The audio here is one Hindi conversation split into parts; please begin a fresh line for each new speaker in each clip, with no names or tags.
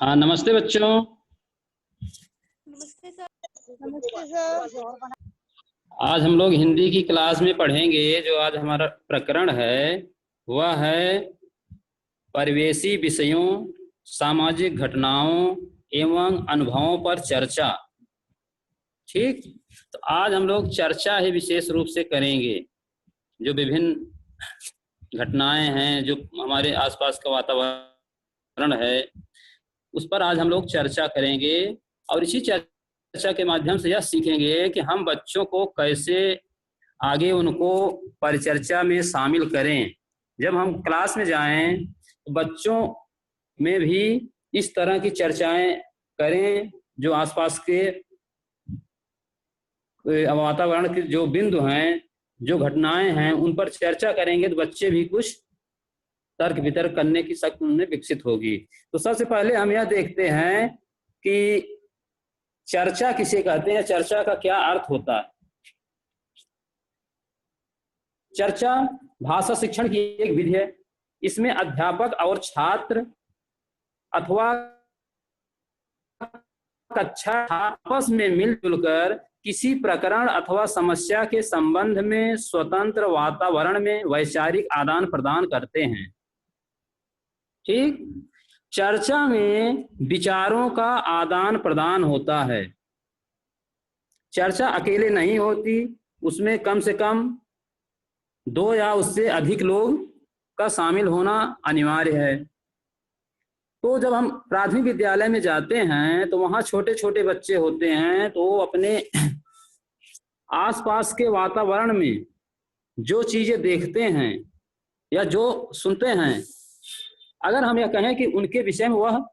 हाँ, नमस्ते बच्चों।
नमस्ते सर। नमस्ते सर।
आज हम लोग हिंदी की क्लास में पढ़ेंगे। जो आज हमारा प्रकरण है वह है परिवेशी विषयों, सामाजिक घटनाओं एवं अनुभवों पर चर्चा। ठीक, तो आज हम लोग चर्चा ही विशेष रूप से करेंगे। जो विभिन्न घटनाएं हैं, जो हमारे आसपास का वातावरण है, उस पर आज हम लोग चर्चा करेंगे। और इसी चर्चा के माध्यम से यह सीखेंगे कि हम बच्चों को कैसे आगे उनको परिचर्चा में शामिल करें। जब हम क्लास में जाएं तो बच्चों में भी इस तरह की चर्चाएं करें। जो आसपास के वातावरण के जो बिंदु हैं, जो घटनाएं हैं, उन पर चर्चा करेंगे तो बच्चे भी कुछ तर्क वितर्क करने की शक्ति उनमें विकसित होगी। तो सबसे पहले हम यह देखते हैं कि चर्चा किसे कहते हैं, चर्चा का क्या अर्थ होता है। चर्चा भाषा शिक्षण की एक विधि है। इसमें अध्यापक और छात्र अथवा कक्षा आपस में मिलजुल कर किसी प्रकरण अथवा समस्या के संबंध में स्वतंत्र वातावरण में वैचारिक आदान प्रदान करते हैं। ठीक, चर्चा में विचारों का आदान प्रदान होता है। चर्चा अकेले नहीं होती, उसमें कम से कम 2 या उससे अधिक लोग का शामिल होना अनिवार्य है। तो जब हम प्राथमिक विद्यालय में जाते हैं तो वहाँ छोटे छोटे बच्चे होते हैं, तो वो अपने आसपास के वातावरण में जो चीजें देखते हैं या जो सुनते हैं, अगर हम यह कहें कि उनके विषय में वह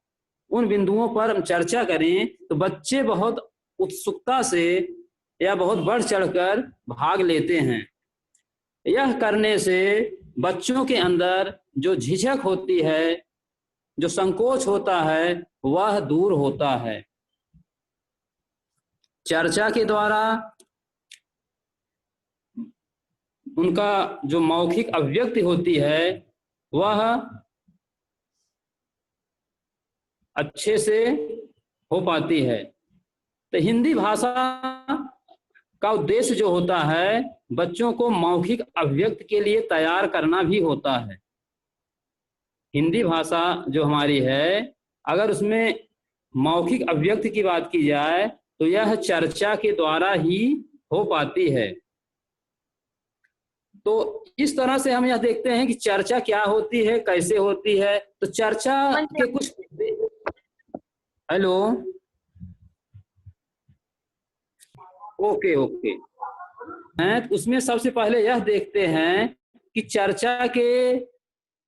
उन बिंदुओं पर हम चर्चा करें तो बच्चे बहुत उत्सुकता से या बहुत बढ़ चढ़कर भाग लेते हैं। यह करने से बच्चों के अंदर जो झिझक होती है, जो संकोच होता है, वह दूर होता है। चर्चा के द्वारा उनका जो मौखिक अभिव्यक्ति होती है वह अच्छे से हो पाती है। तो हिंदी भाषा का उद्देश्य जो होता है, बच्चों को मौखिक अभिव्यक्ति के लिए तैयार करना भी होता है। हिंदी भाषा जो हमारी है, अगर उसमें मौखिक अभिव्यक्ति की बात की जाए तो यह चर्चा के द्वारा ही हो पाती है। तो इस तरह से हम यह देखते हैं कि चर्चा क्या होती है, कैसे होती है। तो चर्चा के कुछ, हेलो, ओके, उसमें सबसे पहले यह देखते हैं कि चर्चा के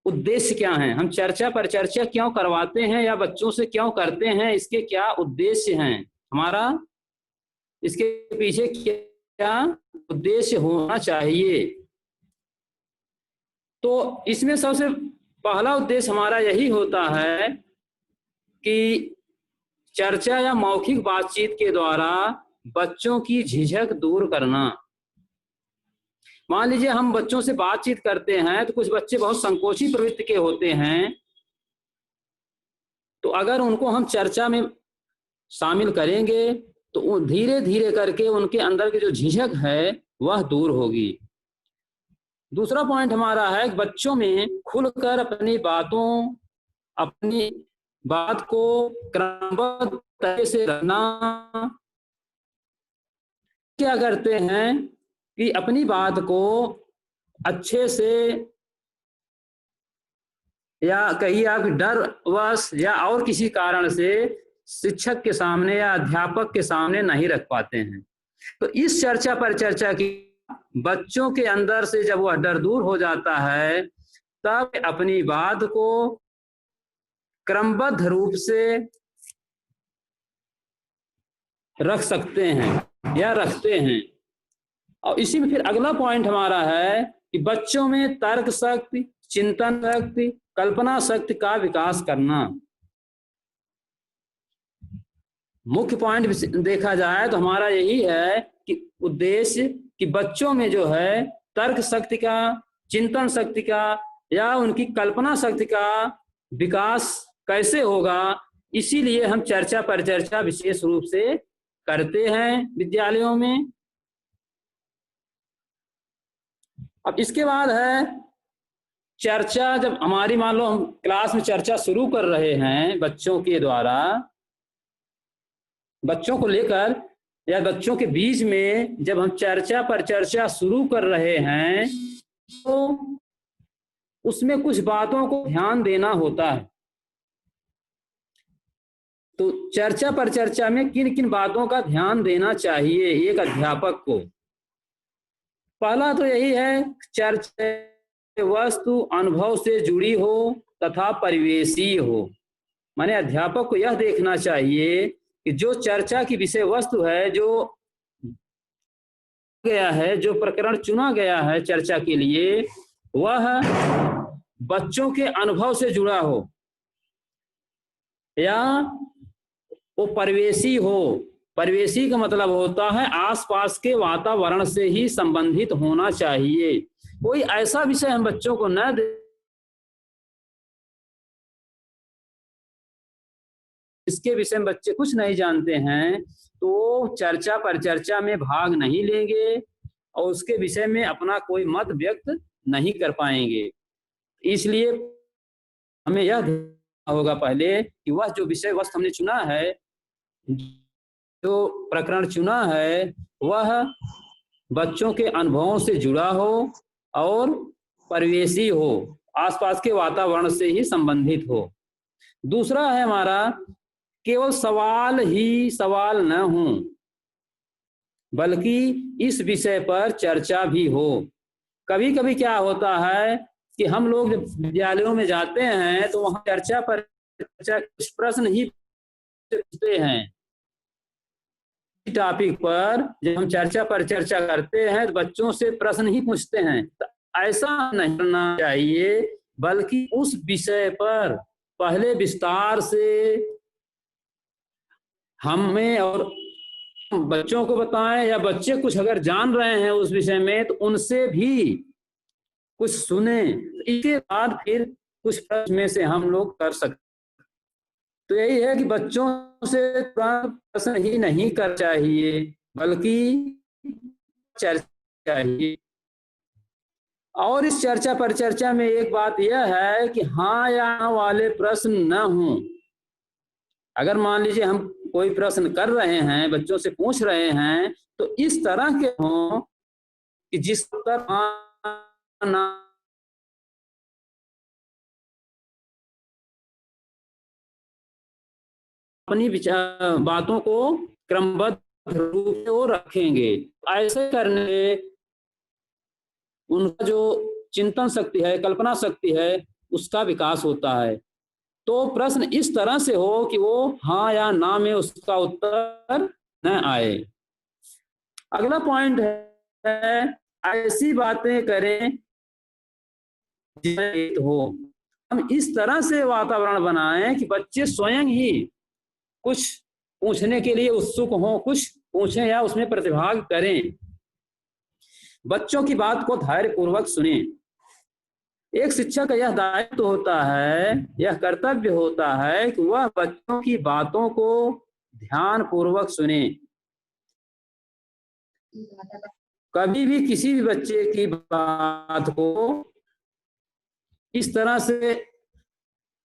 उद्देश्य क्या हैं। हम चर्चा पर चर्चा क्यों करवाते हैं या बच्चों से क्यों करते हैं, इसके क्या उद्देश्य हैं, हमारा इसके पीछे क्या उद्देश्य होना चाहिए। तो इसमें सबसे पहला उद्देश्य हमारा यही होता है कि चर्चा या मौखिक बातचीत के द्वारा बच्चों की झिझक दूर करना। मान लीजिए हम बच्चों से बातचीत करते हैं तो कुछ बच्चे बहुत संकोची प्रवृत्ति के होते हैं, तो अगर उनको हम चर्चा में शामिल करेंगे तो धीरे धीरे करके उनके अंदर की जो झिझक है वह दूर होगी। दूसरा पॉइंट हमारा है कि बच्चों में खुलकर अपनी बात को क्रमबद्ध तरह से रखना। क्या करते हैं कि अपनी बात को अच्छे से, या कहिए आप डरवश या और किसी कारण से शिक्षक के सामने या अध्यापक के सामने नहीं रख पाते हैं। तो इस चर्चा पर चर्चा की बच्चों के अंदर से जब वह डर दूर हो जाता है, तब अपनी बात को क्रमबद्ध रूप से रख सकते हैं या रखते हैं। और इसी में फिर अगला पॉइंट हमारा है कि बच्चों में तर्क शक्ति, चिंतन शक्ति, कल्पना शक्ति का विकास करना। मुख्य पॉइंट देखा जाए तो हमारा यही है कि उद्देश्य कि बच्चों में जो है तर्क शक्ति का, चिंतन शक्ति का या उनकी कल्पना शक्ति का विकास कैसे होगा, इसीलिए हम चर्चा परिचर्चा विशेष रूप से करते हैं विद्यालयों में। अब इसके बाद है चर्चा। जब हमारी मान लो हम क्लास में चर्चा शुरू कर रहे हैं बच्चों के द्वारा, बच्चों को लेकर या बच्चों के बीच में जब हम चर्चा पर चर्चा शुरू कर रहे हैं तो उसमें कुछ बातों को ध्यान देना होता है। तो चर्चा पर चर्चा में किन किन बातों का ध्यान देना चाहिए एक अध्यापक को? पहला तो यही है, चर्चा वस्तु अनुभव से जुड़ी हो तथा परिवेशी हो। माने अध्यापक को यह देखना चाहिए कि जो चर्चा की विषय वस्तु है, जो गया है, जो प्रकरण चुना गया है चर्चा के लिए, वह बच्चों के अनुभव से जुड़ा हो या वो परिवेशी हो। परिवेशी का मतलब होता है आसपास के वातावरण से ही संबंधित होना चाहिए। कोई ऐसा विषय हम बच्चों को न दे इसके विषय में बच्चे कुछ नहीं जानते हैं तो चर्चा परिचर्चा में भाग नहीं लेंगे और उसके विषय में अपना कोई मत व्यक्त नहीं कर पाएंगे। इसलिए हमें यह ध्यान होगा पहले कि वह जो विषय वस्तु हमने चुना है, जो प्रकरण चुना है, वह बच्चों के अनुभवों से जुड़ा हो और परिवेशी हो, आसपास के वातावरण से ही संबंधित हो। दूसरा है हमारा, केवल सवाल ही सवाल न हो बल्कि इस विषय पर चर्चा भी हो। कभी कभी क्या होता है कि हम लोग जब विद्यालयों में जाते हैं तो वहां चर्चा पर कुछ प्रश्न ही पूछते हैं। टॉपिक पर जब हम चर्चा पर चर्चा करते हैं तो बच्चों से प्रश्न ही पूछते हैं। तो ऐसा नहीं करना चाहिए, बल्कि उस विषय पर पहले विस्तार से हमें और बच्चों को बताएं, या बच्चे कुछ अगर जान रहे हैं उस विषय में तो उनसे भी कुछ सुने। इसके बाद फिर कुछ प्रश्न में से हम लोग कर सकते। तो यही है कि बच्चों से प्रश्न ही नहीं कर चाहिए बल्कि चर्चा चाहिए। और इस चर्चा पर चर्चा में एक बात यह है कि हाँ या ना वाले प्रश्न न हों। अगर मान लीजिए हम कोई प्रश्न कर रहे हैं, बच्चों से पूछ रहे हैं, तो इस तरह के हों कि जिस पर ना अपनी बातों को क्रमबद्ध रूप से वो रखेंगे। ऐसे करने उनका जो चिंतन शक्ति है, कल्पना शक्ति है, उसका विकास होता है। तो प्रश्न इस तरह से हो कि वो हाँ या ना में उसका उत्तर न आए। अगला पॉइंट है, ऐसी बातें करें जिसमें हो। हम इस तरह से वातावरण बनाएं कि बच्चे स्वयं ही कुछ पूछने के लिए उत्सुक हों, कुछ पूछें या उसमें प्रतिभाग करें। बच्चों की बात को धैर्यपूर्वक सुने। एक शिक्षक का यह दायित्व होता है, यह कर्तव्य होता है कि वह बच्चों की बातों को ध्यान पूर्वक सुने। कभी भी किसी भी बच्चे की बात को इस तरह से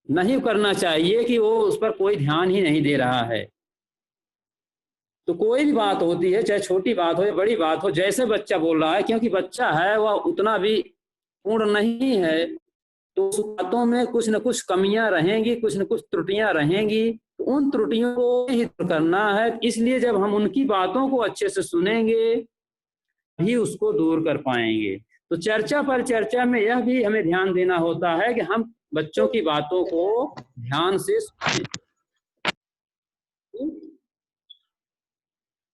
नहीं करना चाहिए कि वो उस पर कोई ध्यान ही नहीं दे रहा है। तो कोई भी बात होती है, चाहे छोटी बात हो या बड़ी बात हो, जैसे बच्चा बोल रहा है, क्योंकि बच्चा है वह उतना भी पूर्ण नहीं है, तो उस बातों में कुछ न कुछ कमियां रहेंगी, कुछ न कुछ त्रुटियां रहेंगी। तो उन त्रुटियों को ही दूर करना है। इसलिए जब हम उनकी बातों को अच्छे से सुनेंगे भी उसको दूर कर पाएंगे। तो चर्चा पर चर्चा में यह भी हमें ध्यान देना होता है कि हम बच्चों की बातों को ध्यान से सुनें।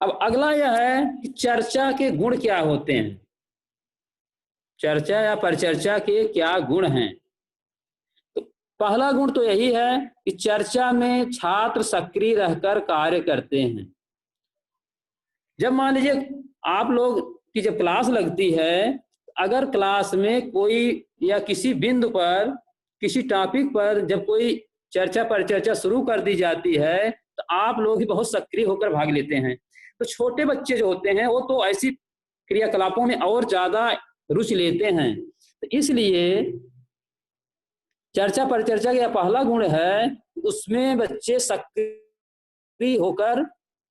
अब अगला यह है कि चर्चा के गुण क्या होते हैं। चर्चा या परिचर्चा के क्या गुण हैं? तो पहला गुण तो यही है कि चर्चा में छात्र सक्रिय रहकर कार्य करते हैं। जब मान लीजिए आप लोग की जब क्लास लगती है, अगर क्लास में कोई या किसी बिंदु पर, किसी टॉपिक पर जब कोई चर्चा पर चर्चा शुरू कर दी जाती है तो आप लोग ही बहुत सक्रिय होकर भाग लेते हैं। तो छोटे बच्चे जो होते हैं वो तो ऐसी क्रियाकलापों में और ज्यादा रुचि लेते हैं। तो इसलिए चर्चा पर चर्चा का पहला गुण है, उसमें बच्चे सक्रिय होकर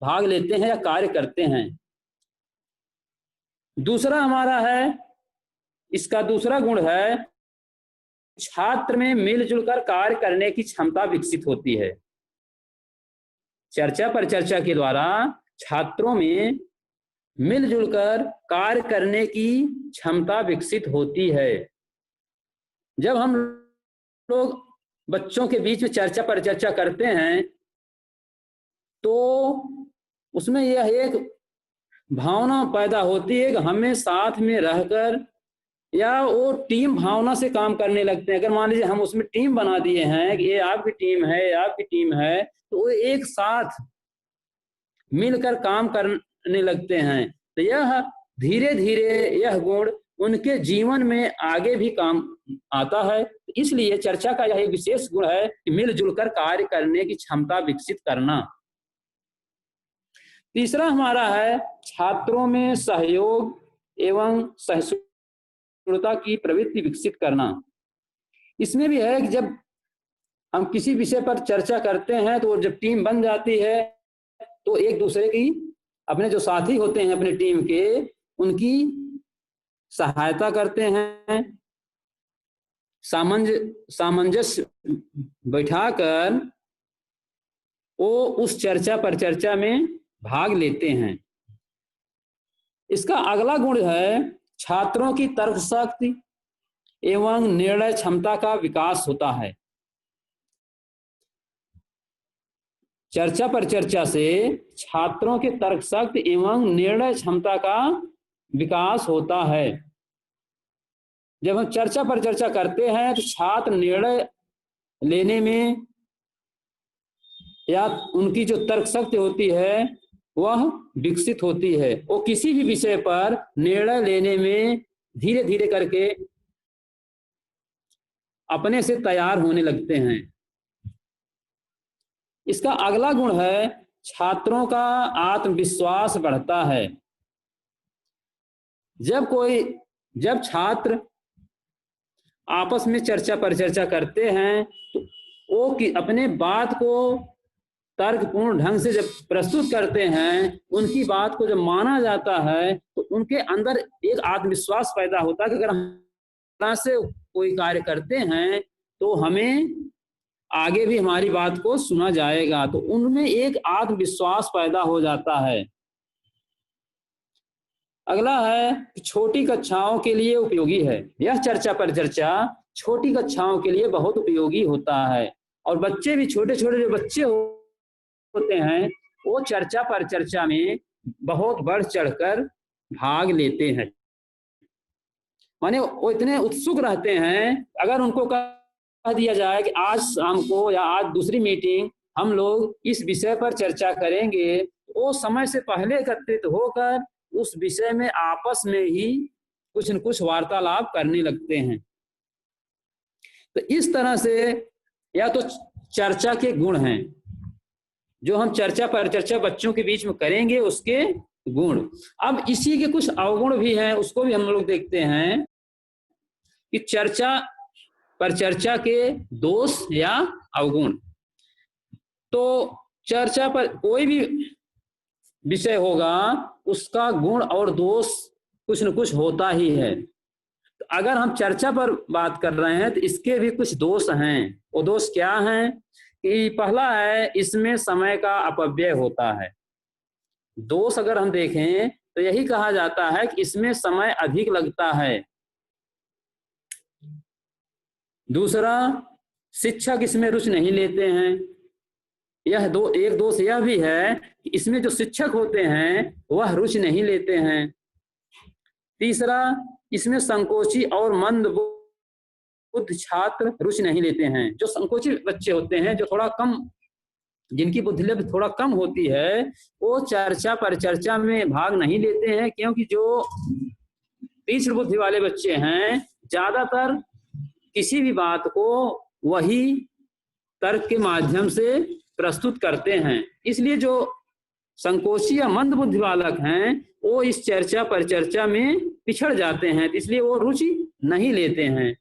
भाग लेते हैं या कार्य करते हैं। दूसरा हमारा है, इसका दूसरा गुण है, छात्र में मिलजुल कर कार्य करने की क्षमता विकसित होती है। चर्चा पर चर्चा के द्वारा छात्रों में मिलजुल कर कार्य करने की क्षमता विकसित होती है। जब हम लोग बच्चों के बीच में चर्चा पर चर्चा करते हैं तो उसमें यह एक भावना पैदा होती है कि हमें साथ में रहकर, या वो टीम भावना से काम करने लगते हैं। अगर मान लीजिए हम उसमें टीम बना दिए हैं कि ये आपकी टीम है, ये आपकी टीम है, तो वो एक साथ मिलकर काम करने लगते हैं। तो यह धीरे धीरे यह गुण उनके जीवन में आगे भी काम आता है। इसलिए चर्चा का यह एक विशेष गुण है कि मिलजुल कर कार्य करने की क्षमता विकसित करना। तीसरा हमारा है, छात्रों में सहयोग एवं सहिष्णुता की प्रवृत्ति विकसित करना। इसमें भी है कि जब हम किसी विषय पर चर्चा करते हैं तो जब टीम बन जाती है तो एक दूसरे की, अपने जो साथी होते हैं अपने टीम के, उनकी सहायता करते हैं, सामंजस्य बैठाकर वो उस चर्चा पर चर्चा में भाग लेते हैं। इसका अगला गुण है, छात्रों की तर्क शक्ति एवं निर्णय क्षमता का विकास होता है। चर्चा पर चर्चा से छात्रों के तर्क शक्ति एवं निर्णय क्षमता का विकास होता है। जब हम चर्चा पर चर्चा करते हैं तो छात्र निर्णय लेने में या उनकी जो तर्क शक्ति होती है वह विकसित होती है। वो किसी भी विषय पर निर्णय लेने में धीरे धीरे करके अपने से तैयार होने लगते हैं। इसका अगला गुण है, छात्रों का आत्मविश्वास बढ़ता है। जब छात्र आपस में चर्चा पर चर्चा करते हैं तो वो अपने बात को तर्कपूर्ण ढंग से जब प्रस्तुत करते हैं, उनकी बात को जब माना जाता है तो उनके अंदर एक आत्मविश्वास पैदा होता है कि अगर हम से कोई कार्य करते हैं तो हमें आगे भी हमारी बात को सुना जाएगा। तो उनमें एक आत्मविश्वास पैदा हो जाता है। अगला है, छोटी कक्षाओं के लिए उपयोगी है। यह चर्चा पर चर्चा छोटी कक्षाओं के लिए बहुत उपयोगी होता है। और बच्चे भी, छोटे छोटे जो बच्चे होते हैं वो चर्चा पर चर्चा में बहुत बढ़ चढ़कर भाग लेते हैं। माने वो इतने उत्सुक रहते हैं, अगर उनको कह दिया जाए कि आज शाम को या आज दूसरी मीटिंग हम लोग इस विषय पर चर्चा करेंगे, वो समय से पहले एकत्रित होकर उस विषय में आपस में ही कुछ न कुछ वार्तालाप करने लगते हैं। तो इस तरह से या तो चर्चा के गुण हैं जो हम चर्चा पर चर्चा बच्चों के बीच में करेंगे, उसके गुण। अब इसी के कुछ अवगुण भी हैं, उसको भी हम लोग देखते हैं कि चर्चा पर चर्चा के दोष या अवगुण। तो चर्चा पर कोई भी विषय होगा, उसका गुण और दोष कुछ न कुछ होता ही है। तो अगर हम चर्चा पर बात कर रहे हैं तो इसके भी कुछ दोष हैं। वो दोष क्या हैं कि पहला है, इसमें समय का अपव्यय होता है। दोष अगर हम देखें तो यही कहा जाता है कि इसमें समय अधिक लगता है। दूसरा, शिक्षक इसमें रुचि नहीं लेते हैं। एक दोष यह भी है कि इसमें जो शिक्षक होते हैं वह रुचि नहीं लेते हैं। तीसरा, इसमें संकोची और मंद बुद्धि छात्र रुचि नहीं लेते हैं। जो संकोची बच्चे होते हैं, जो थोड़ा कम, जिनकी बुद्धि थोड़ा कम होती है, वो चर्चा पर चर्चा में भाग नहीं लेते हैं, क्योंकि जो तीक्ष्ण बुद्धि वाले बच्चे हैं ज्यादातर किसी भी बात को वही तर्क के माध्यम से प्रस्तुत करते हैं। इसलिए जो संकोची या मंद बुद्धि बालक हैं वो इस चर्चा परिचर्चा में पिछड़ जाते हैं, इसलिए वो रुचि नहीं लेते हैं।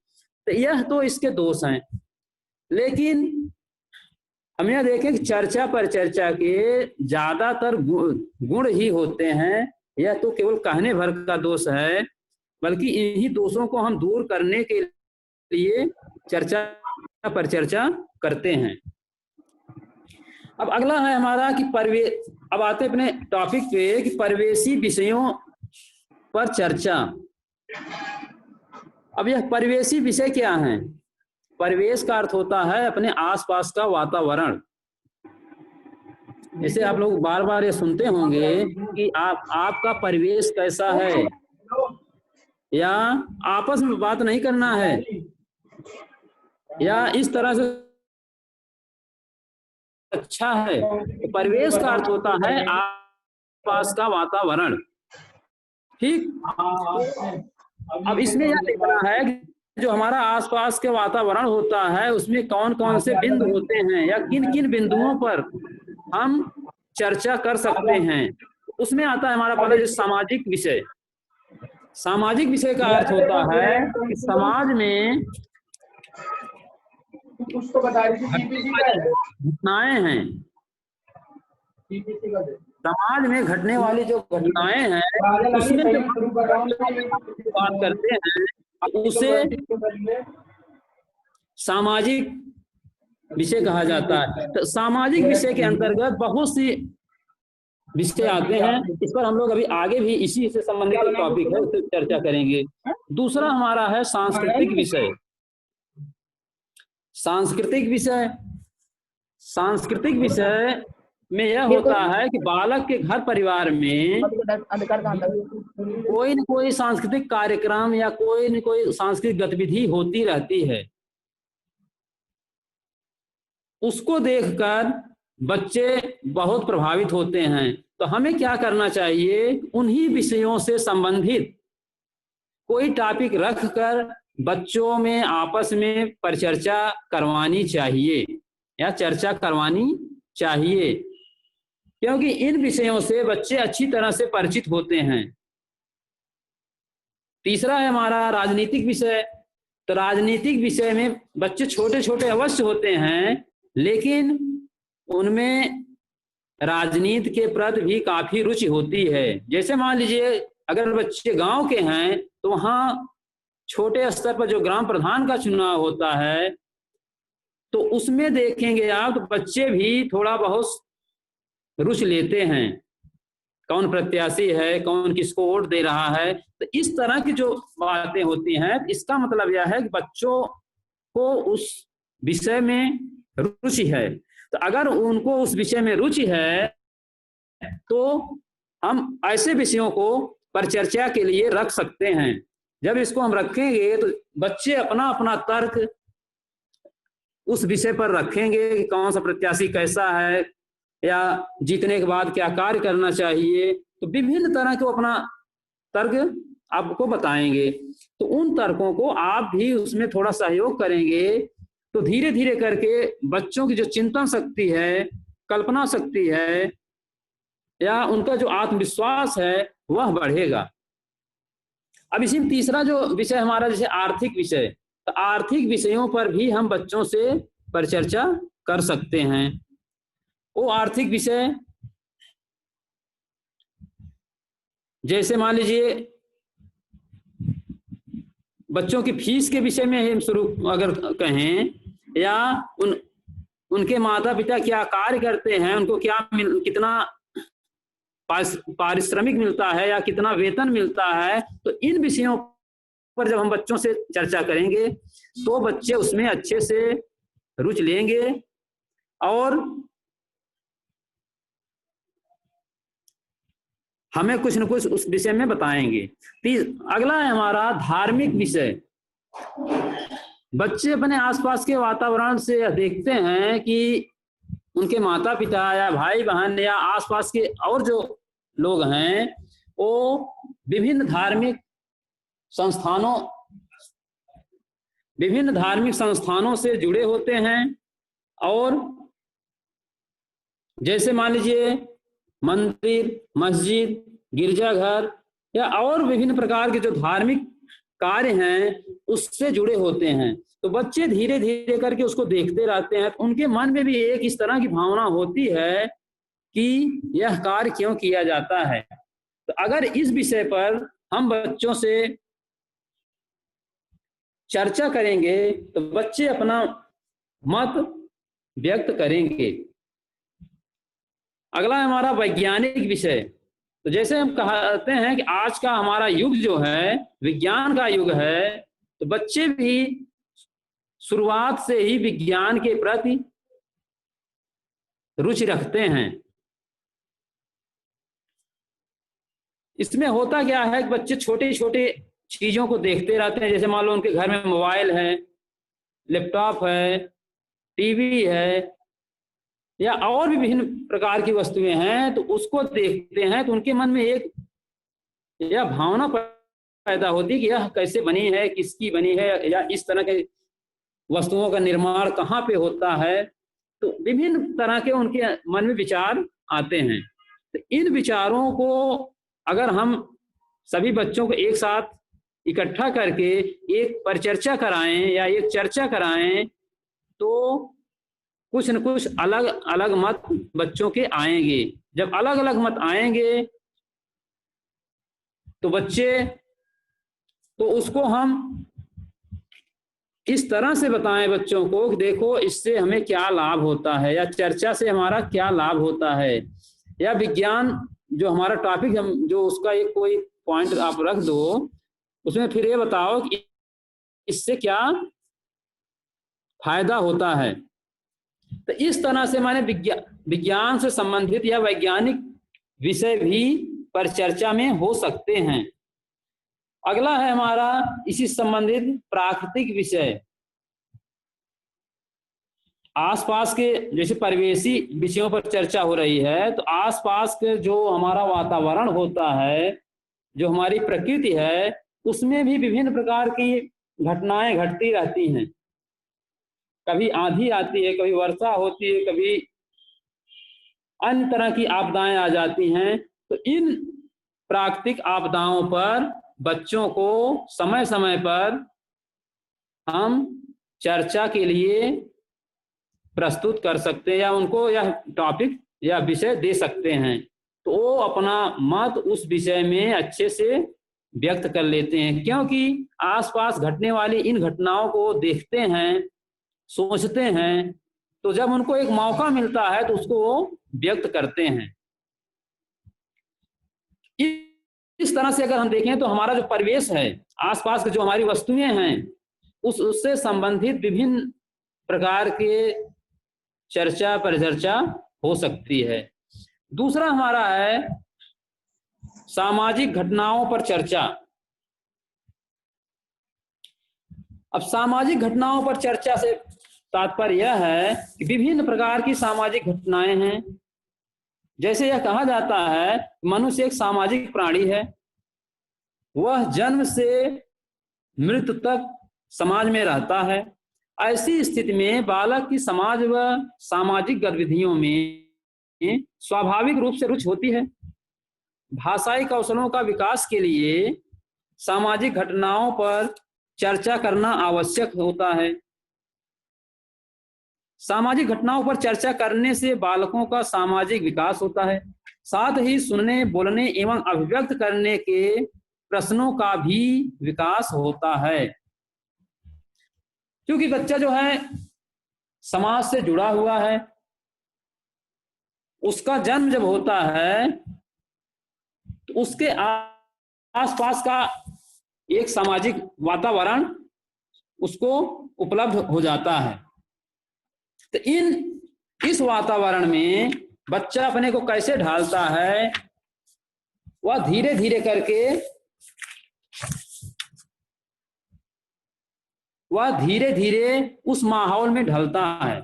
तो यह तो इसके दोष हैं। लेकिन हम यह देखें कि चर्चा परिचर्चा के ज्यादातर गुण ही होते हैं। यह तो केवल कहने भर का दोष है, बल्कि इन्हीं दोषों को हम दूर करने के लिए चर्चा परिचर्चा करते हैं। अब अगला है हमारा कि अब आते अपने टॉपिक पे कि परिवेशी विषयों पर चर्चा। अब यह परिवेशी विषय क्या है? परिवेश का अर्थ होता है अपने आसपास का वातावरण। जैसे आप लोग बार बार ये सुनते होंगे कि आपका परिवेश कैसा है, या आपस में बात नहीं करना है, या इस तरह से अच्छा है। तो परिवेश का अर्थ होता है आसपास का वातावरण। ठीक। अब इसमें यह देखना है कि जो हमारा आसपास के वातावरण होता है उसमें कौन कौन से बिंदु होते हैं, या किन किन बिंदुओं पर हम चर्चा कर सकते हैं। उसमें आता है हमारा पहले जो सामाजिक विषय। सामाजिक विषय का अर्थ होता है कि समाज में घटनाएं हैं, समाज में घटने वाली जो घटनाएं हैं उसमें जो बात करते हैं उसे सामाजिक विषय कहा जाता है। तो सामाजिक विषय के अंतर्गत बहुत सी विषय आते हैं। इस पर हम लोग अभी आगे भी इसी से संबंधित टॉपिक है उससे चर्चा करेंगे। दूसरा हमारा है सांस्कृतिक विषय। सांस्कृतिक विषय, सांस्कृतिक विषय में यह होता है कि बालक के घर परिवार में कोई न कोई सांस्कृतिक कार्यक्रम या कोई न कोई सांस्कृतिक गतिविधि होती रहती है। उसको देखकर बच्चे बहुत प्रभावित होते हैं। तो हमें क्या करना चाहिए, उन्हीं विषयों से संबंधित कोई टॉपिक रखकर बच्चों में आपस में परिचर्चा करवानी चाहिए या चर्चा करवानी चाहिए, क्योंकि इन विषयों से बच्चे अच्छी तरह से परिचित होते हैं। तीसरा है हमारा राजनीतिक विषय। तो राजनीतिक विषय में बच्चे छोटे छोटे अवश्य होते हैं, लेकिन उनमें राजनीति के प्रति भी काफी रुचि होती है। जैसे मान लीजिए अगर बच्चे गांव के हैं तो वहाँ छोटे स्तर पर जो ग्राम प्रधान का चुनाव होता है तो उसमें देखेंगे आप तो बच्चे भी थोड़ा बहुत रुचि लेते हैं, कौन प्रत्याशी है, कौन किसको वोट दे रहा है। तो इस तरह की जो बातें होती हैं, इसका मतलब यह है कि बच्चों को उस विषय में रुचि है। तो अगर उनको उस विषय में रुचि है तो हम ऐसे विषयों को परिचर्चा के लिए रख सकते हैं। जब इसको हम रखेंगे तो बच्चे अपना अपना तर्क उस विषय पर रखेंगे कि कौन सा प्रत्याशी कैसा है या जीतने के बाद क्या कार्य करना चाहिए। तो विभिन्न तरह के अपना तर्क आपको बताएंगे। तो उन तर्कों को आप भी उसमें थोड़ा सहयोग करेंगे तो धीरे धीरे करके बच्चों की जो चिंतन शक्ति है, कल्पना शक्ति है या उनका जो आत्मविश्वास है वह बढ़ेगा। अब इसी में तीसरा जो विषय हमारा जैसे आर्थिक विषय, तो आर्थिक विषयों पर भी हम बच्चों से परिचर्चा कर सकते हैं। वो आर्थिक विषय जैसे मान लीजिए बच्चों की फीस के विषय में हम शुरू अगर कहें, या उनके माता पिता क्या कार्य करते हैं, उनको क्या कितना पारिश्रमिक मिलता है या कितना वेतन मिलता है, तो इन विषयों पर जब हम बच्चों से चर्चा करेंगे तो बच्चे उसमें अच्छे से रुचि लेंगे और हमें कुछ न कुछ उस विषय में बताएंगे। अगला है हमारा धार्मिक विषय। बच्चे अपने आसपास के वातावरण से देखते हैं कि उनके माता पिता या भाई बहन या आसपास के और जो लोग हैं वो विभिन्न धार्मिक संस्थानों से जुड़े होते हैं और जैसे मान लीजिए मंदिर, मस्जिद, गिरजाघर या और विभिन्न प्रकार के जो धार्मिक कार्य हैं उससे जुड़े होते हैं। तो बच्चे धीरे धीरे करके उसको देखते रहते हैं, तो उनके मन में भी एक इस तरह की भावना होती है कि यह कार्य क्यों किया जाता है। तो अगर इस विषय पर हम बच्चों से चर्चा करेंगे तो बच्चे अपना मत व्यक्त करेंगे। अगला है हमारा वैज्ञानिक विषय। तो जैसे हम कहते हैं कि आज का हमारा युग जो है विज्ञान का युग है, तो बच्चे भी शुरुआत से ही विज्ञान के प्रति रुचि रखते हैं। इसमें होता क्या है कि बच्चे छोटे छोटे चीजों को देखते रहते हैं। जैसे मान लो उनके घर में मोबाइल है, लैपटॉप है, टीवी है या और भी विभिन्न प्रकार की वस्तुएं हैं, तो उसको देखते हैं तो उनके मन में एक यह भावना पैदा होती है कि यह कैसे बनी है, किसकी बनी है, या इस तरह के वस्तुओं का निर्माण कहाँ पे होता है। तो विभिन्न तरह के उनके मन में विचार आते हैं। तो इन विचारों को अगर हम सभी बच्चों को एक साथ इकट्ठा करके एक परिचर्चा कराएं या एक चर्चा कराएं तो कुछ न कुछ अलग अलग मत बच्चों के आएंगे। जब अलग अलग मत आएंगे तो बच्चे तो उसको हम इस तरह से बताएं बच्चों को कि देखो इससे हमें क्या लाभ होता है, या चर्चा से हमारा क्या लाभ होता है, या विज्ञान जो हमारा टॉपिक हम जो उसका एक कोई पॉइंट आप रख दो, उसमें फिर ये बताओ कि इससे क्या फायदा होता है। तो इस तरह से माने विज्ञान से संबंधित या वैज्ञानिक विषय भी परिचर्चा में हो सकते हैं। अगला है हमारा इसी संबंधित प्राकृतिक विषय। आसपास के जैसे परिवेशी विषयों पर चर्चा हो रही है, तो आसपास के जो हमारा वातावरण होता है, जो हमारी प्रकृति है, उसमें भी विभिन्न प्रकार की घटनाएं घटती रहती हैं। कभी आंधी आती है, कभी वर्षा होती है, कभी अन्य तरह की आपदाएं आ जाती हैं। तो इन प्राकृतिक आपदाओं पर बच्चों को समय समय पर हम चर्चा के लिए प्रस्तुत कर सकते हैं या उनको यह टॉपिक या विषय दे सकते हैं, तो वो अपना मत उस विषय में अच्छे से व्यक्त कर लेते हैं। क्योंकि आसपास घटने वाली इन घटनाओं को देखते हैं, सोचते हैं, तो जब उनको एक मौका मिलता है तो उसको वो व्यक्त करते हैं। इस तरह से अगर हम देखें तो हमारा जो परिवेश है, आसपास की जो हमारी वस्तुएं हैं, उससे संबंधित विभिन्न प्रकार के चर्चा परिचर्चा हो सकती है। दूसरा हमारा है सामाजिक घटनाओं पर चर्चा। अब सामाजिक घटनाओं पर चर्चा से तात्पर्य यह है कि विभिन्न प्रकार की सामाजिक घटनाएं हैं। जैसे यह कहा जाता है मनुष्य एक सामाजिक प्राणी है, वह जन्म से मृत्यु तक समाज में रहता है। ऐसी स्थिति में बालक की समाज व सामाजिक गतिविधियों में स्वाभाविक रूप से रुचि होती है। भाषाई कौशलों का विकास के लिए सामाजिक घटनाओं पर चर्चा करना आवश्यक होता है। सामाजिक घटनाओं पर चर्चा करने से बालकों का सामाजिक विकास होता है, साथ ही सुनने, बोलने एवं अभिव्यक्त करने के प्रश्नों का भी विकास होता है। क्योंकि बच्चा जो है समाज से जुड़ा हुआ है, उसका जन्म जब होता है तो उसके आसपास का एक सामाजिक वातावरण उसको उपलब्ध हो जाता है। तो इस वातावरण में बच्चा अपने को कैसे ढालता है, वह धीरे धीरे करके उस माहौल में ढलता है।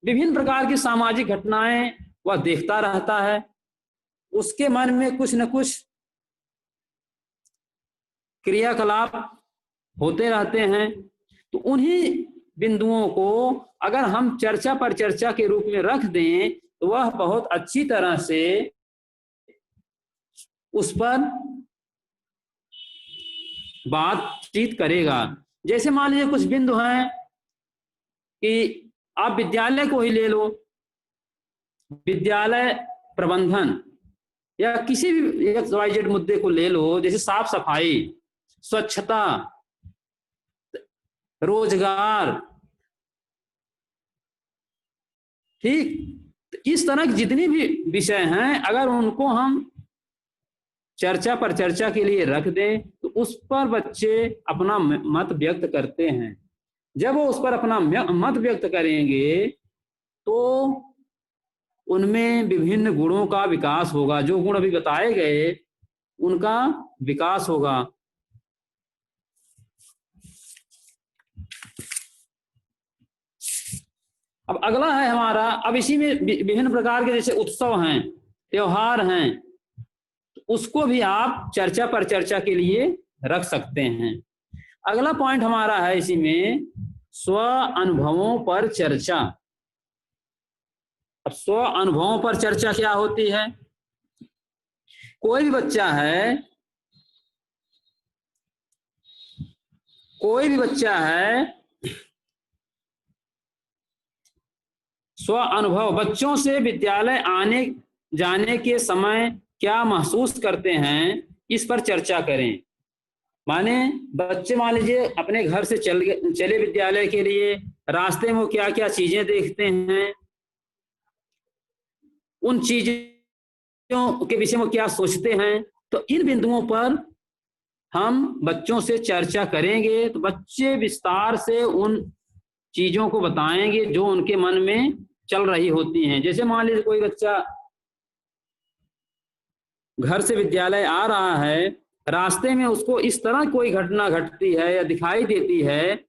विभिन्न प्रकार की सामाजिक घटनाएं वह देखता रहता है, उसके मन में कुछ न कुछ क्रियाकलाप होते रहते हैं। तो उन्हीं बिंदुओं को अगर हम चर्चा पर चर्चा के रूप में रख दें तो वह बहुत अच्छी तरह से उस पर बातचीत करेगा। जैसे मान लीजिए कुछ बिंदु हैं कि आप विद्यालय को ही ले लो, विद्यालय प्रबंधन या किसी भी XYZ मुद्दे को ले लो, जैसे साफ सफाई, स्वच्छता, रोजगार, ठीक, तो इस तरह की जितनी भी विषय हैं अगर उनको हम चर्चा पर चर्चा के लिए रख दें तो उस पर बच्चे अपना मत व्यक्त करते हैं। जब वो उस पर अपना मत व्यक्त करेंगे तो उनमें विभिन्न गुणों का विकास होगा। जो गुण अभी बताए गए उनका विकास होगा। अब अगला है हमारा, अब इसी में विभिन्न प्रकार के जैसे उत्सव हैं, त्योहार हैं, उसको भी आप चर्चा पर चर्चा के लिए रख सकते हैं। अगला पॉइंट हमारा है इसी में स्व अनुभवों पर चर्चा। अब स्व अनुभवों पर चर्चा क्या होती है? कोई भी बच्चा है, स्व अनुभव, बच्चों से विद्यालय आने जाने के समय क्या महसूस करते हैं इस पर चर्चा करें। माने बच्चे मान लीजिए अपने घर से चले विद्यालय के लिए, रास्ते में वो क्या क्या चीजें देखते हैं, उन चीजों के विषय में क्या सोचते हैं, तो इन बिंदुओं पर हम बच्चों से चर्चा करेंगे तो बच्चे विस्तार से उन चीजों को बताएंगे जो उनके मन में चल रही होती हैं। जैसे मान लीजिए कोई बच्चा घर से विद्यालय आ रहा है, रास्ते में उसको इस तरह कोई घटना घटती है या दिखाई देती है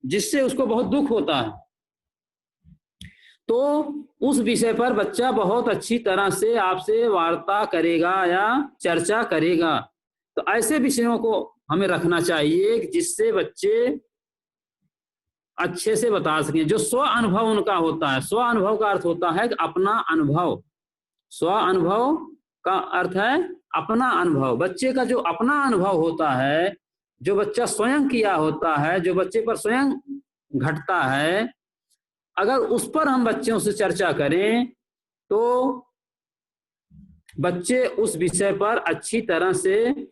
जिससे उसको बहुत दुख होता है, तो उस विषय पर बच्चा बहुत अच्छी तरह से आपसे वार्ता करेगा या चर्चा करेगा। तो ऐसे विषयों को हमें रखना चाहिए जिससे बच्चे अच्छे से बता सकें। जो स्व अनुभव उनका होता है, स्व अनुभव का अर्थ होता है कि अपना अनुभव, स्व अनुभव का अर्थ है अपना अनुभव। बच्चे का जो अपना अनुभव होता है, जो बच्चा स्वयं किया होता है, जो बच्चे पर स्वयं घटता है, अगर उस पर हम बच्चों से चर्चा करें तो बच्चे उस विषय पर अच्छी तरह से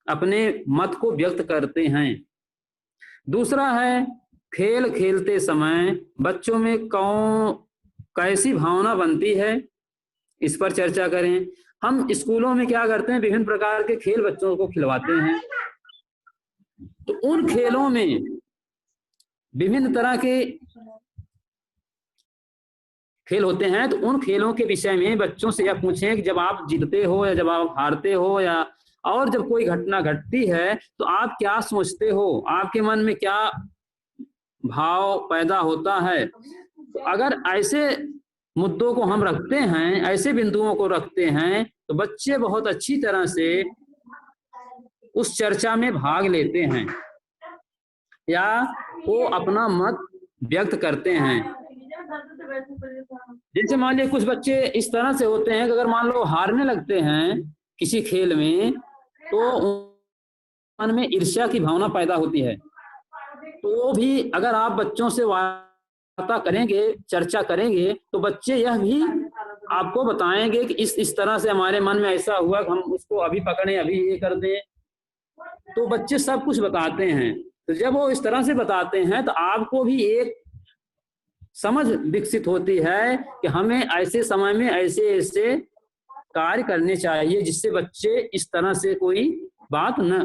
अपने मत को व्यक्त करते हैं। दूसरा है खेल खेलते समय बच्चों में कैसी भावना बनती है, इस पर चर्चा करें। हम स्कूलों में क्या करते हैं, विभिन्न प्रकार के खेल बच्चों को खिलवाते हैं, तो उन खेलों में विभिन्न तरह के खेल होते हैं, तो उन खेलों के विषय में बच्चों से यह पूछें कि जब आप जीतते हो या जब आप हारते हो या और जब कोई घटना घटती है तो आप क्या सोचते हो, आपके मन में क्या भाव पैदा होता है। तो अगर ऐसे मुद्दों को हम रखते हैं, ऐसे बिंदुओं को रखते हैं, तो बच्चे बहुत अच्छी तरह से उस चर्चा में भाग लेते हैं या वो अपना मत व्यक्त करते हैं। जैसे मान लीजिए कुछ बच्चे इस तरह से होते हैं कि अगर मान लो हारने लगते हैं किसी खेल में तो मन में ईर्ष्या की भावना पैदा होती है। तो वो भी अगर आप बच्चों से वार्ता करेंगे, चर्चा करेंगे, तो बच्चे यह भी आपको बताएंगे कि इस तरह से हमारे मन में ऐसा हुआ कि हम उसको अभी पकड़े, अभी ये कर दें। तो बच्चे सब कुछ बताते हैं। तो जब वो इस तरह से बताते हैं तो आपको भी एक समझ विकसित होती है कि हमें ऐसे समय में ऐसे ऐसे कार्य करने चाहिए जिससे बच्चे इस तरह से कोई बात न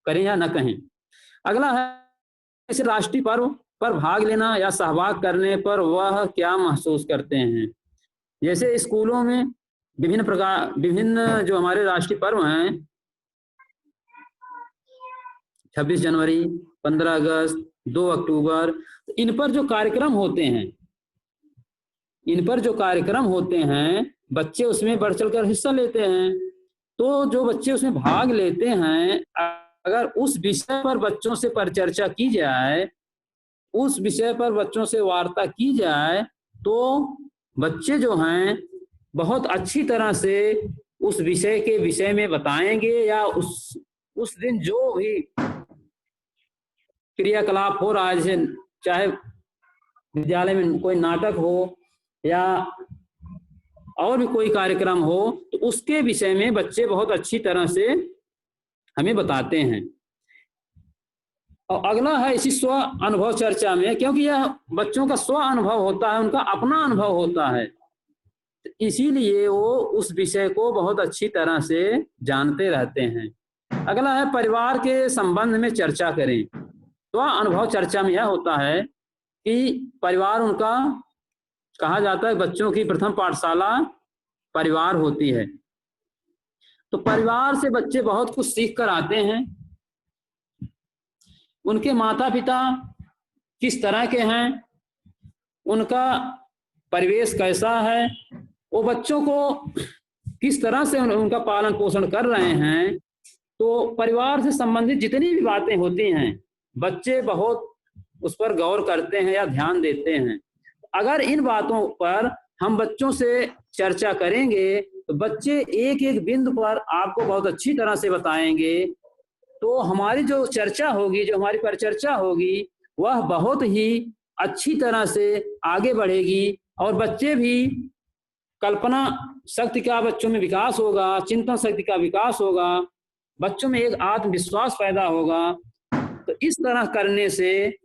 करें या न कहें। अगला है ऐसे राष्ट्रीय पर्व पर भाग लेना या सहभाग करने पर वह क्या महसूस करते हैं। जैसे स्कूलों में विभिन्न जो हमारे राष्ट्रीय पर्व हैं, 26 जनवरी, 15 अगस्त, 2 अक्टूबर, इन पर जो कार्यक्रम होते हैं बच्चे उसमें बढ़ चढ़कर हिस्सा लेते हैं। तो जो बच्चे उसमें भाग लेते हैं अगर उस विषय पर बच्चों से परिचर्चा की जाए, उस विषय पर बच्चों से वार्ता की जाए, तो बच्चे जो हैं बहुत अच्छी तरह से उस विषय के विषय में बताएंगे, या उस दिन जो भी क्रियाकलाप हो रहा है, जैसे चाहे विद्यालय में कोई नाटक हो या और भी कोई कार्यक्रम हो, तो उसके विषय में बच्चे बहुत अच्छी तरह से हमें बताते हैं। और अगला है इसी स्व अनुभव चर्चा में, क्योंकि यह बच्चों का स्व अनुभव होता है, उनका अपना अनुभव होता है, इसीलिए वो उस विषय को बहुत अच्छी तरह से जानते रहते हैं। अगला है परिवार के संबंध में चर्चा करें। स्व अनुभव चर्चा में यह होता है कि परिवार उनका, कहा जाता है बच्चों की प्रथम पाठशाला परिवार होती है, तो परिवार से बच्चे बहुत कुछ सीख कर आते हैं। उनके माता पिता किस तरह के हैं, उनका परिवेश कैसा है, वो बच्चों को किस तरह से उनका पालन पोषण कर रहे हैं, तो परिवार से संबंधित जितनी भी बातें होती हैं बच्चे बहुत उस पर गौर करते हैं या ध्यान देते हैं। अगर इन बातों पर हम बच्चों से चर्चा करेंगे तो बच्चे एक एक बिंदु पर आपको बहुत अच्छी तरह से बताएंगे, तो हमारी जो चर्चा होगी, जो हमारी परिचर्चा होगी, वह बहुत ही अच्छी तरह से आगे बढ़ेगी, और बच्चे भी कल्पना शक्ति का बच्चों में विकास होगा, चिंतन शक्ति का विकास होगा, बच्चों में एक आत्मविश्वास पैदा होगा। तो इस तरह करने से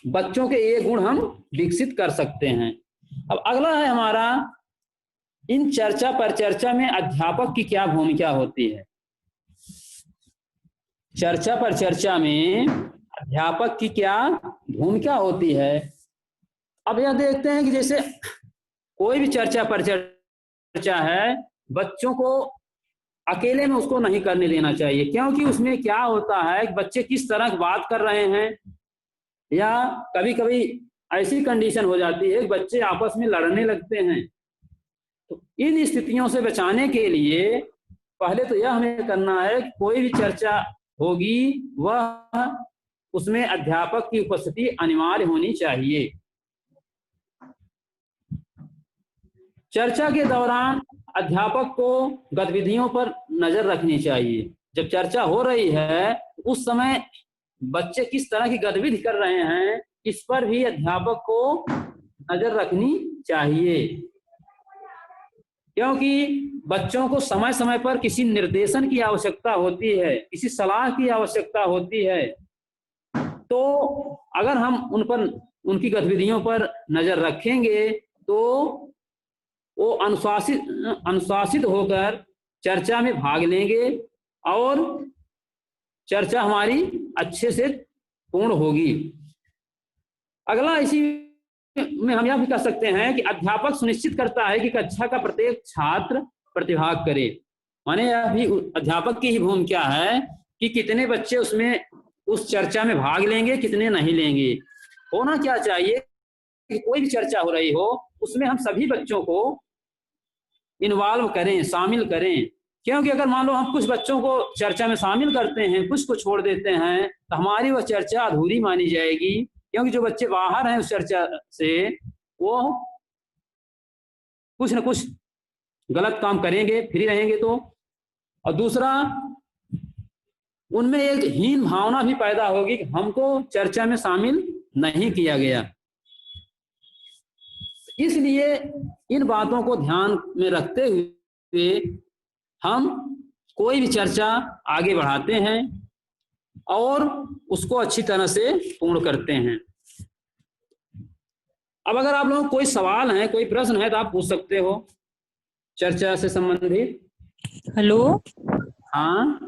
बच्चों के ये गुण हम विकसित कर सकते हैं। अब अगला है हमारा, इन चर्चा परिचर्चा में अध्यापक की क्या भूमिका होती है। चर्चा परिचर्चा में अध्यापक की क्या भूमिका होती है। अब यह देखते हैं कि जैसे कोई भी चर्चा परिचर्चा है, बच्चों को अकेले में उसको नहीं करने देना चाहिए, क्योंकि उसमें क्या होता है कि बच्चे किस तरह की बात कर रहे हैं, या कभी कभी ऐसी कंडीशन हो जाती है कि बच्चे आपस में लड़ने लगते हैं। तो इन स्थितियों से बचाने के लिए पहले तो यह हमें करना है कि कोई भी चर्चा होगी वह उसमें अध्यापक की उपस्थिति अनिवार्य होनी चाहिए। चर्चा के दौरान अध्यापक को गतिविधियों पर नजर रखनी चाहिए। जब चर्चा हो रही है उस समय बच्चे किस तरह की गतिविधि कर रहे हैं, इस पर भी अध्यापक को नजर रखनी चाहिए, क्योंकि बच्चों को समय समय पर किसी निर्देशन की आवश्यकता होती है, किसी सलाह की आवश्यकता होती है। तो अगर हम उन पर, उनकी गतिविधियों पर नजर रखेंगे तो वो अनुशासित होकर चर्चा में भाग लेंगे और चर्चा हमारी अच्छे से पूर्ण होगी। अगला इसी में हम यह भी कह सकते हैं कि अध्यापक सुनिश्चित करता है कि कक्षा का प्रत्येक छात्र प्रतिभाग करे। माने यह भी अध्यापक की ही भूमिका है कि कितने बच्चे उसमें उस चर्चा में भाग लेंगे, कितने नहीं लेंगे। होना क्या चाहिए कि कोई भी चर्चा हो रही हो उसमें हम सभी बच्चों को इन्वॉल्व करें, शामिल करें, क्योंकि अगर मान लो हम कुछ बच्चों को चर्चा में शामिल करते हैं, कुछ को छोड़ देते हैं, तो हमारी वह चर्चा अधूरी मानी जाएगी, क्योंकि जो बच्चे बाहर हैं उस चर्चा से वो कुछ न कुछ गलत काम करेंगे, फ्री रहेंगे तो। और दूसरा, उनमें एक हीन भावना भी पैदा होगी कि हमको चर्चा में शामिल नहीं किया गया। इसलिए इन बातों को ध्यान में रखते हुए हम कोई भी चर्चा आगे बढ़ाते हैं और उसको अच्छी तरह से पूर्ण करते हैं। अब अगर आप लोगों को कोई सवाल है, कोई प्रश्न है तो आप पूछ सकते हो चर्चा से संबंधित।
हेलो।
हाँ